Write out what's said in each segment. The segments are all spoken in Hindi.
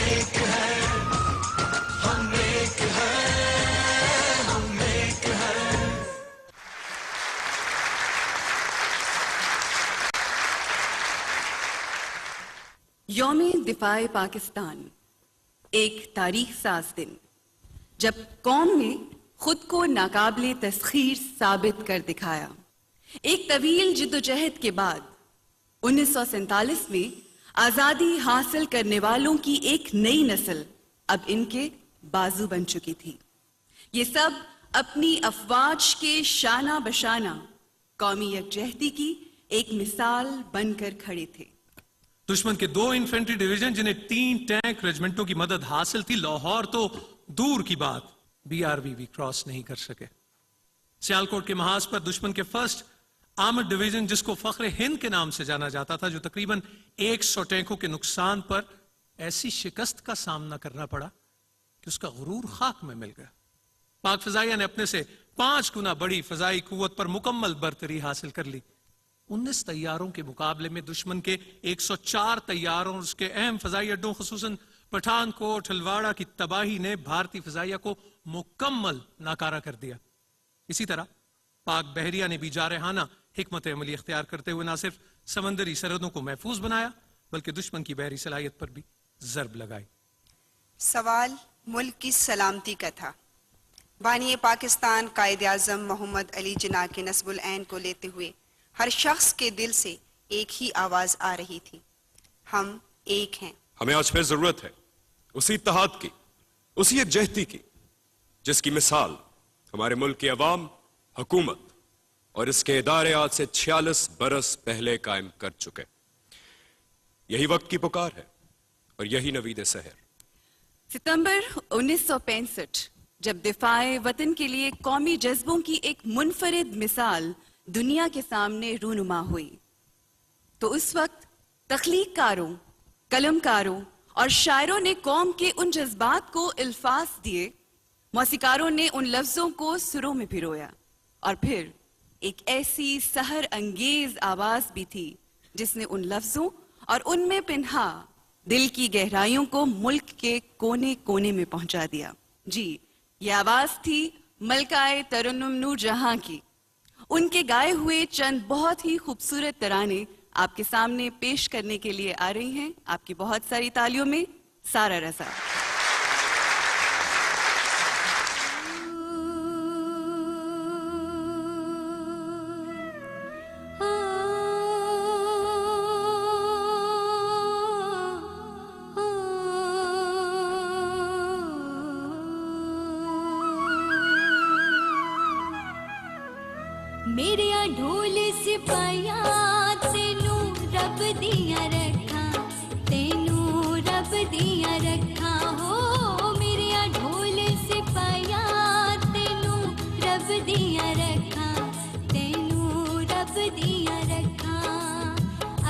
एक है, हम एक है, हम एक है। यौम दिफाए पाकिस्तान एक तारीख साज दिन, जब कौम ने खुद को नाकाबिले तस्खीर साबित कर दिखाया। एक तवील जिद्दोजहद के बाद 1947 में आजादी हासिल करने वालों की एक नई नस्ल अब इनके बाजू बन चुकी थी। ये सब अपनी अफवाज के शाना बशाना कौमी यकजहती की एक मिसाल बनकर खड़े थे। दुश्मन के 2 इन्फेंट्री डिवीजन, जिन्हें 3 टैंक रेजिमेंटों की मदद हासिल थी, लाहौर तो दूर की बात, BRB भी क्रॉस नहीं कर सके। सियालकोट के महाज पर दुश्मन के 1st आर्मर्ड डिवीजन, जिसको फख्र हिंद के नाम से जाना जाता था, जो तकरीबन 100 टैंकों के नुकसान पर ऐसी शिकस्त का सामना करना पड़ा कि उसका गुरूर खाक में मिल गया। पाक फजाइया ने अपने से 5 गुना बड़ी फजाई कुव्वत पर मुकम्मल बरतरी हासिल कर ली। 19 तैयारों के मुकाबले में दुश्मन के 104 तैयारों और उसके अहम फजाई अड्डों, खुसूसन पठानकोट, हलवाड़ा की तबाही ने भारतीय फजाइया को मुकम्मल नाकारा कर दिया। इसी तरह पाक बहरिया ने भी जारहाना हिकमत अमली इख्तियार करते हुए न सिर्फ समंदरी सरहदों को महफूज बनाया, बल्कि दुश्मन की बहरी सलाहियत पर भी जर्ब लगाई। सवाल मुल्क की सलामती का था। बानी पाकिस्तान कायद आज़म मोहम्मद अली जिन्ना के नस्बुल ऐन को लेते हुए हर शख्स के दिल से एक ही आवाज आ रही थी, हम एक हैं। हमें आज फिर जरूरत है उसी इत्तेहाद की, उसी यकजहती की, जिसकी मिसाल हमारे मुल्क की अवाम, हुकूमत और इसके इदारे आज से 46 बरस पहले कायम कर चुके। यही वक्त की पुकार है और यही नवीद सहर। सितंबर 1965 जब दिफाए वतन के लिए कौमी जज्बों की एक मुनफरिद मिसाल दुनिया के सामने रूनुमा हुई, तो उस वक्त तख्लीककारों, कलमकारों और शायरों ने कौम के उन जज्बात को इल्फाज दिए। मौसीकारों ने उन लफ्जों को सुरों में पिरोया, और फिर एक ऐसी सहर अंगेज आवाज भी थी जिसने उन लफ्जों और उनमें पिन्हा दिल की गहराइयों को मुल्क के कोने कोने में पहुंचा दिया। जी, ये आवाज थी मलकाए तरन्नुम नूर जहां की। उनके गाए हुए चंद बहुत ही खूबसूरत तराने आपके सामने पेश करने के लिए आ रही हैं, आपकी बहुत सारी तालियों में, सारा रज़ा। मेरे ढोल सिपाया तेनू रब दिया रखा, तेनू रब दिया रखा हो। मेरे ढोल सिपाया तेनू रब दिया रखा, तेनू रब दिया रखा।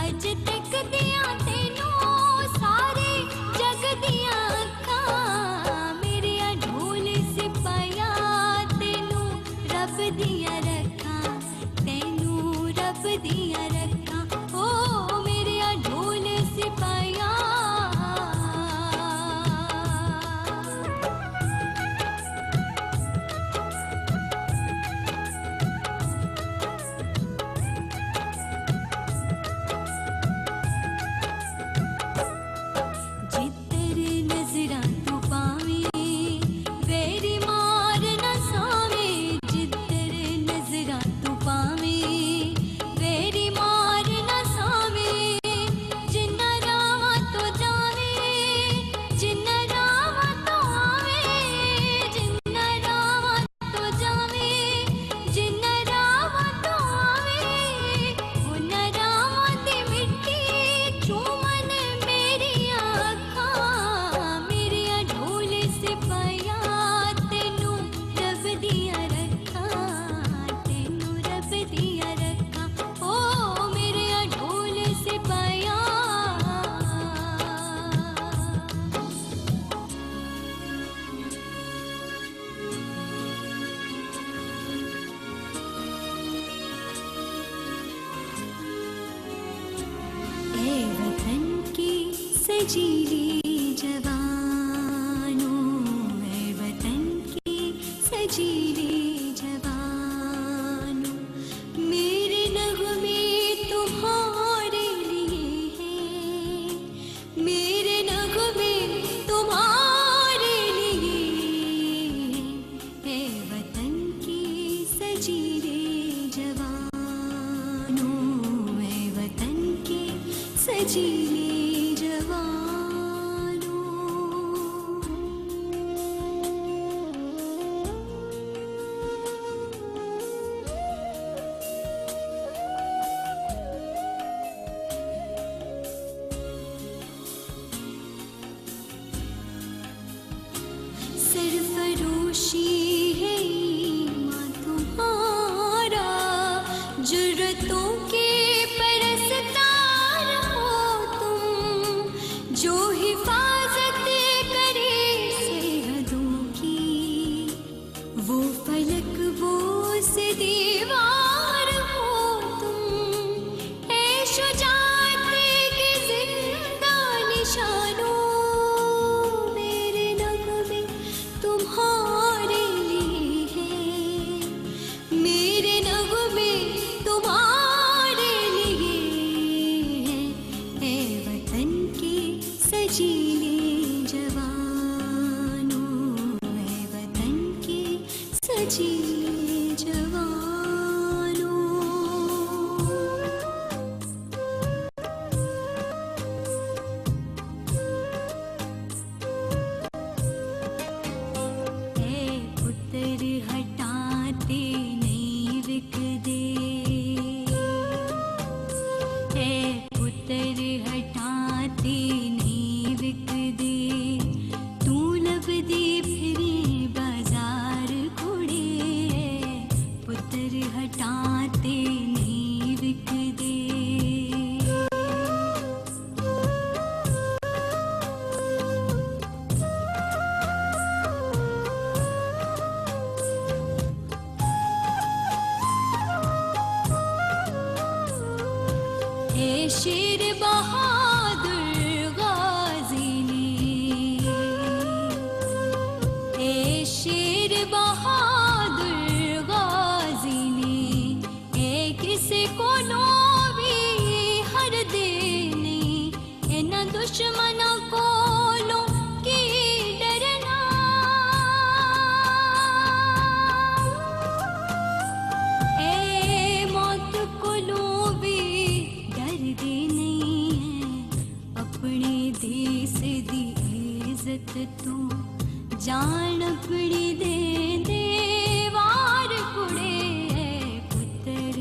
अज तक दिया तेनू सारे जग दिया अखा। मेरे ढोल सिपाया तेनू रब दिया रखा, तेनू रब दिया रखा ओ मेरे ढोल सिपाया। जिधर नजरा तू पावे वेरी मार न सावे, जिधर नजरा तू पावे वेरी मार न सावे। जिन्ना रावा तो जावे, जिन्ना रावा तो आवे, जिन्ना रावा तो जावे, जिन्ना रावा तो आवे। उन रावा दी मिट्टी चूमन मेरी आँखां। मेरे ढोल सिपाया तेनू रब दिया रखा, तेनू रब दिया रखा ओ मेरे ढोल सिपाया। ए वतन की सजीली जवानी, सजिए जवानों, है वतन के सजिए जवानों। ए पुत्र हटाते नहीं विक दे, ए पुत्र हटाते नहीं विक दे, तू लब दे फिरे बाजार कुड़े, पुत्र हटाते नहीं विक दे। ए शेर बहादुर गाजी ने, ए शेर बहादुर गाजी ने, ए किसे को नोवी हर देने, ए न दुश्मन को लो की डरना, ए मौत को लो भी डर दे नहीं है, अपने देश दी इज्जत तू जान अपनी दे दे वार कुड़े, पुत्र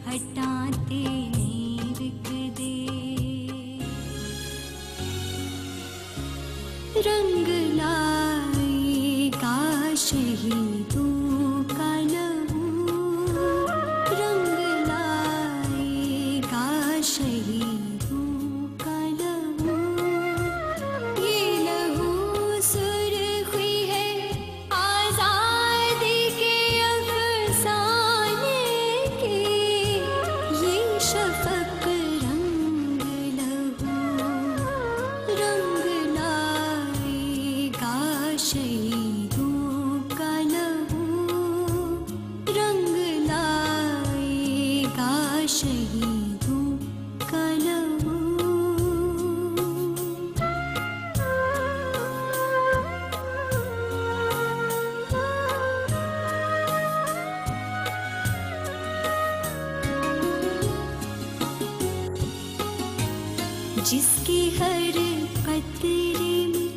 हटाते नहीं विक दे। रंग लाएगा शहीदों का लहू, रंग लाएगा शहीदों का लहू, ये लहू सुर्खी है आजादी के अफसाने के, ये शफक रंग लहू, रंग लाएगा शहीदों का लहू, रंग लाएगा शहीदों का लहू। जिसके हर कतरे में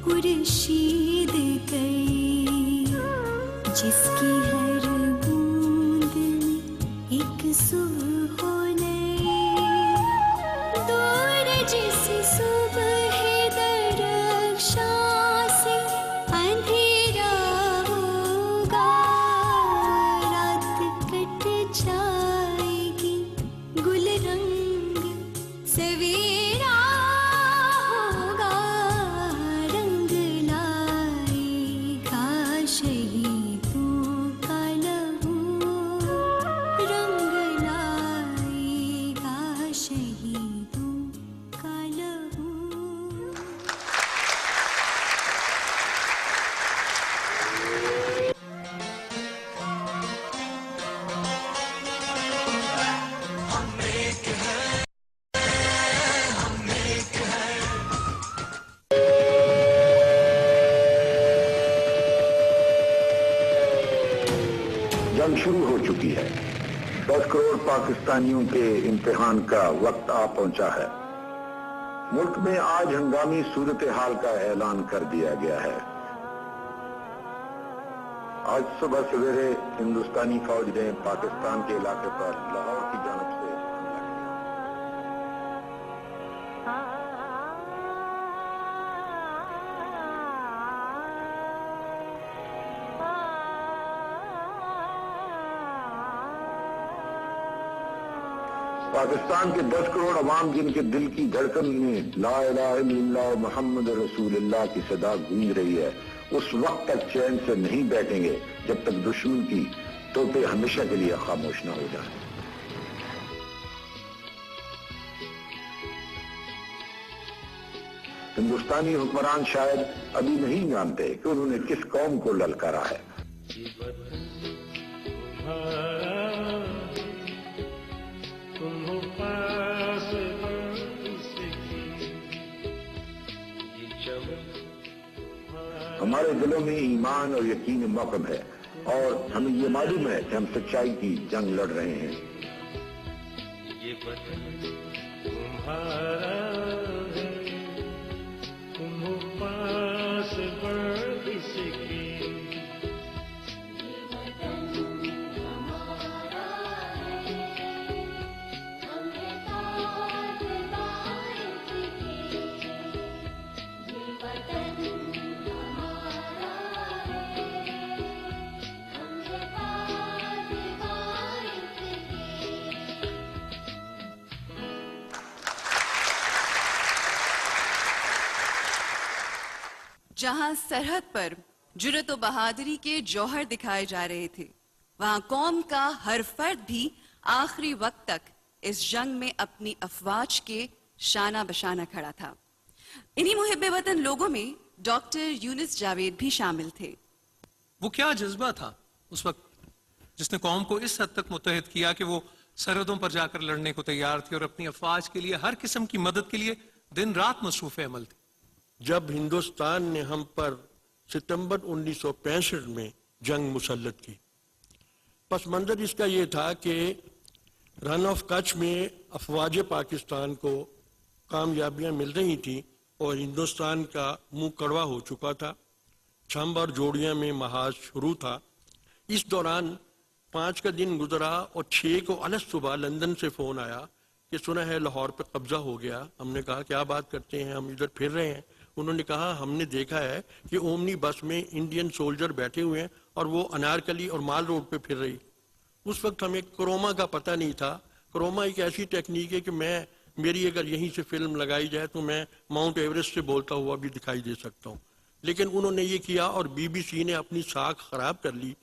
खुर्शीद गई, जिसकी हर बूंद में एक सुबह हो नई, दूर जिस सुबह दरख्शां से अंधेरा होगा, रात कट जाएगी गुल रंग सवेरा होगा, रंग लाएगा शहीदों का लहू, रंग लाएगा शहीदों का लहू। जंग शुरू हो चुकी है। 10 करोड़ पाकिस्तानियों के इम्तिहान का वक्त आ पहुंचा है। मुल्क में आज हंगामी सूरत हाल का ऐलान कर दिया गया है। आज सुबह सवेरे हिंदुस्तानी फौज ने पाकिस्तान के इलाके पर लाहौर की जानब से हमला किया। पाकिस्तान के 10 करोड़ अवाम जिनके दिल की धड़कन में ला इलाहा इल्लल्लाह मुहम्मद रसूलुल्लाह की सदा गूंज रही है, उस वक्त तक चैन से नहीं बैठेंगे जब तक दुश्मन की तोपें हमेशा के लिए खामोश न हो जाए। हिंदुस्तानी हुक्मरान शायद अभी नहीं जानते कि उन्होंने किस कौम को ललकारा है। हमारे दिलों में ईमान और यकीन मौकब है और हमें ये मालूम है कि हम सच्चाई की जंग लड़ रहे हैं। ये वतन तुम्हारा है, तुम हो पास बढ़ इसके। जहां सरहद पर जुर्रत व बहादुरी के जौहर दिखाए जा रहे थे, वहां कौम का हर फर्द भी आखिरी वक्त तक इस जंग में अपनी अफवाज के शाना बशाना खड़ा था। इन्हीं मुहिब्बे वतन लोगों में डॉक्टर यूनुस जावेद भी शामिल थे। वो क्या जज्बा था उस वक्त जिसने कौम को इस हद तक मुत्तहिद किया कि वो सरहदों पर जाकर लड़ने को तैयार थे और अपनी अफवाज के लिए हर किस्म की मदद के लिए दिन रात मसरूफ अमल थे। जब हिंदुस्तान ने हम पर सितंबर 1965 में जंग मुसल्लत की, पस मंजर इसका यह था कि रन ऑफ कच्छ में अफवाज पाकिस्तान को कामयाबियां मिल रही थी और हिंदुस्तान का मुंह कड़वा हो चुका था। छंब और जोड़ियां में महाज शुरू था। इस दौरान 5 का दिन गुजरा और 6 को अलग सुबह लंदन से फोन आया कि सुना है लाहौर पे कब्जा हो गया। हमने कहा क्या बात करते हैं, हम इधर फिर रहे हैं। उन्होंने कहा हमने देखा है कि ओमनी बस में इंडियन सोल्जर बैठे हुए हैं और वो अनारकली और माल रोड पे फिर रही। उस वक्त हमें क्रोमा का पता नहीं था। क्रोमा एक ऐसी टेक्निक है कि मेरी अगर यहीं से फिल्म लगाई जाए तो मैं माउंट एवरेस्ट से बोलता हुआ भी दिखाई दे सकता हूँ। लेकिन उन्होंने ये किया और BBC ने अपनी साख खराब कर ली